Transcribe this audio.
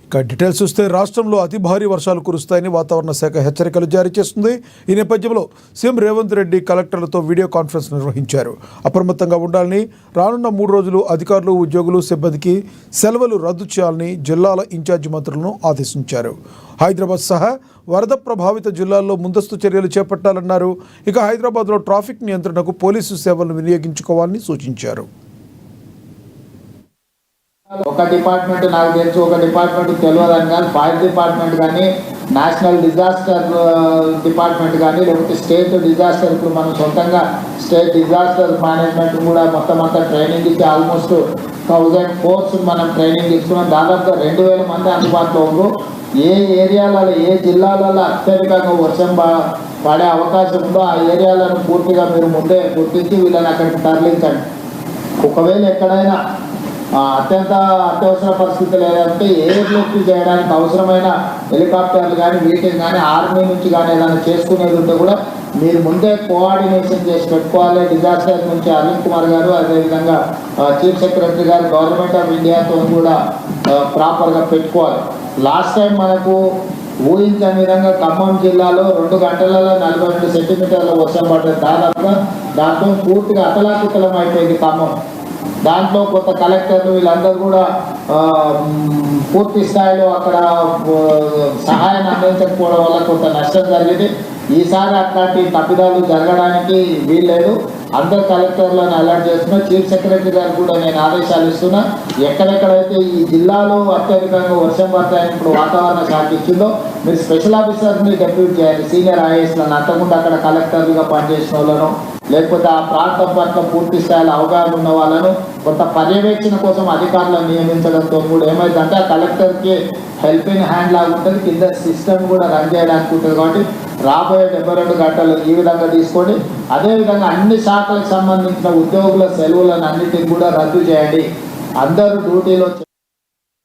ఇక డీటెయిల్స్ చూస్తే రాష్ట్రంలో అతి భారీ వర్షాలు కురుస్తాయని వాతావరణ శాఖ హెచ్చరికలు జారీ చేస్తుంది. ఈ నేపథ్యంలో సీఎం రేవంత్ రెడ్డి కలెక్టర్లతో వీడియో కాన్ఫరెన్స్ నిర్వహించారు. అప్రమత్తంగా ఉండాలని, రానున్న 3 రోజులు అధికారులు, ఉద్యోగులు, సిబ్బందికి సెలవులు రద్దు చేయాలని జిల్లాల ఇన్ఛార్జి మంత్రులను ఆదేశించారు. హైదరాబాద్ సహా వరద ప్రభావిత జిల్లాల్లో ముందస్తు చర్యలు చేపట్టాలన్నారు. ఇక హైదరాబాద్లో ట్రాఫిక్ నియంత్రణకు పోలీసు సేవలను వినియోగించుకోవాలని సూచించారు. ఒక డిపార్ట్మెంట్ నాకు తెలుసు, ఒక డిపార్ట్మెంట్ తెలియదని కానీ ఫైర్ డిపార్ట్మెంట్ కానీ, నేషనల్ డిజాస్టర్ డిపార్ట్మెంట్ కానీ, లేకపోతే స్టేట్ డిజాస్టర్, ఇప్పుడు మనం సొంతంగా స్టేట్ డిజాస్టర్ మేనేజ్మెంట్ కూడా మొత్తం అంతా ట్రైనింగ్ ఇచ్చి ఆల్మోస్ట్ 1000 కోర్స్ మనం ట్రైనింగ్ ఇస్తున్నాం. దాదాపుగా 2000 మంది అందుబాటులో ఉన్నారు. ఏ ఏరియాలలో, ఏ జిల్లాలలో అత్యధికంగా వర్షం పడే అవకాశం ఉందో ఆ ఏరియాలను పూర్తిగా మీరు ముందే గుర్తించి వీళ్ళని అక్కడికి తరలించండి. ఒకవేళ ఎక్కడైనా అత్యవసర పరిస్థితులు ఏదంటే ఎయిర్ లిఫ్ట్ చేయడానికి అవసరమైన హెలికాప్టర్లు కానీ, వీటిని కానీ ఆర్మీ నుంచి కానీ ఏదైనా చేసుకునేది ఉంటే కూడా మీరు ముందే కోఆర్డినేషన్ చేసి పెట్టుకోవాలి. డిజాస్టర్ నుంచి అనిల్ కుమార్ గారు, అదేవిధంగా చీఫ్ సెక్రటరీ గారు గవర్నమెంట్ ఆఫ్ ఇండియాతో కూడా ప్రాపర్గా పెట్టుకోవాలి. లాస్ట్ టైం మనకు ఊహించని విధంగా ఖమ్మం జిల్లాలో 2 గంటలలో 42 సెంటీమీటర్ల వర్షం పడ్డది. దాదాపుగా దాంతో పూర్తిగా అతలాకుతలం అయిపోయింది ఖమ్మం. దాంట్లో కొత్త కలెక్టర్లు వీళ్ళందరూ కూడా పూర్తి స్థాయిలో అక్కడ సహాయాన్ని అందించకపోవడం వల్ల కొంత నష్టం జరిగింది. ఈసారి అట్లాంటి తప్పిదాలు జరగడానికి వీల్లేదు. అందరు కలెక్టర్లను అలర్ట్ చేస్తున్నా. చీఫ్ సెక్రటరీ గారు కూడా నేను ఆదేశాలు ఇస్తున్నా. ఎక్కడెక్కడైతే ఈ జిల్లాలో అత్యధికంగా వర్షం పడతాయని ఇప్పుడు వాతావరణ శాఖ ఇచ్చిందో మీరు స్పెషల్ ఆఫీసర్ని డెప్యూట్ చేయాలి. సీనియర్ ఐఏఎస్లను, అంతకుముందు అక్కడ కలెక్టర్లుగా పనిచేసిన వాళ్ళను, లేకపోతే ఆ ప్రాంతం పట్ల పూర్తి స్థాయిలో అవగాహన ఉన్న వాళ్ళను కొంత పర్యవేక్షణ కోసం అధికారులను నియమించడంతో కూడా ఏమైందంటే ఆ కలెక్టర్కి హెల్పింగ్ హ్యాండ్ లాగా ఉంటుంది, కింద సిస్టమ్ కూడా రన్ చేయడానికి ఉంటుంది. కాబట్టి రాబోయే 72 గంటలు ఈ విధంగా తీసుకోండి. అదేవిధంగా అన్ని శాఖలకు సంబంధించిన ఉద్యోగుల సెలవులను అన్నిటిని కూడా రద్దు చేయండి. అందరూ డ్యూటీలో